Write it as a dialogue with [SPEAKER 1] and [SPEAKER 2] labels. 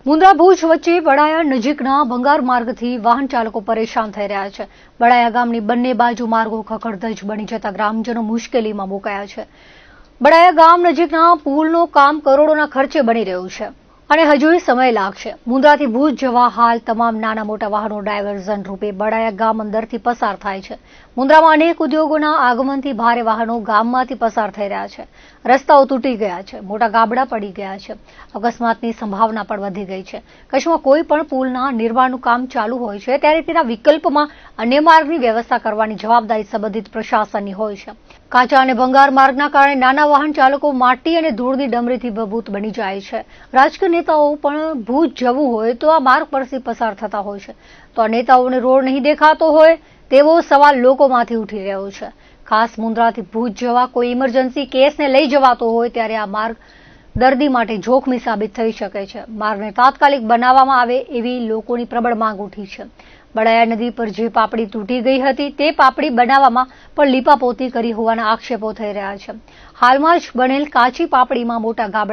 [SPEAKER 1] મુન્દ્રા ભુજ વચ્ચે બડાયા નજીકના ભંગાર માર્ગથી વાહન ચાલકો પરેશાન થઈ રહ્યા છે. બડાયા ગામની બંને બાજુ માર્ગો ખખડધજ બની જતા ગ્રામજનો મુશ્કેલીમાં મુકાયા છે. બડાયા ગામ નજીકના પુલનું કામ કરોડોના ખર્ચે બની રહ્યું છે અને હજુય સમય લાગશે. મુન્દ્રાથી ભુજ જવા હાલ તમામ નાના મોટા વાહનો ડાયવર્ઝન રૂપે બડાયા ગામ અંદરથી પસાર થાય છે. મુન્દ્રામાં અનેક ઉદ્યોગોના આગમનથી ભારે વાહનો ગામમાંથી પસાર થઈ રહ્યા છે. રસ્તાઓ તૂટી ગયા છે, મોટા ગાબડા પડી ગયા છે. અકસ્માતની સંભાવના પણ વધી ગઈ છે. કચ્છમાં કોઈ પણ પુલના નિર્માણનું કામ ચાલુ હોય છે ત્યારે તેના વિકલ્પમાં અન્ય માર્ગની વ્યવસ્થા કરવાની જવાબદારી સંબંધિત પ્રશાસનની હોય છે. કાચા અને ભંગાર માર્ગના કારણે નાના વાહન ચાલકો માટી અને ધૂળની ડમરીથી ભભૂત બની જાય છે. રાજકીય નેતાઓ પણ ભુજ જવું હોય તો આ માર્ગ પરથી પસાર થતા હોય છે, તો આ નેતાઓને રોડ નહીં દેખાતો હોય તેવો સવાલ લોકોમાંથી ઉઠી રહ્યો છે. ખાસ મુન્દ્રાથી ભુજ જવા કોઈ ઇમરજન્સી કેસને લઈ જવાતો હોય ત્યારે આ માર્ગ દર્દી માટે જોખમી સાબિત થઈ શકે છે. માર્ગને તાત્કાલિક બનાવવામાં આવે એવી લોકોની પ્રબળ માંગ ઉઠી છે. બડાયા નદી પર જે પાપડી તૂટી ગઈ હતી તે પાપડી બનાવવામાં પણ લીપાપોતી કરી હોવાના આક્ષેપો થઈ રહ્યા છે. હાલમાં જ બનેલ કાચી પાપડીમાં મોટા ગાબડા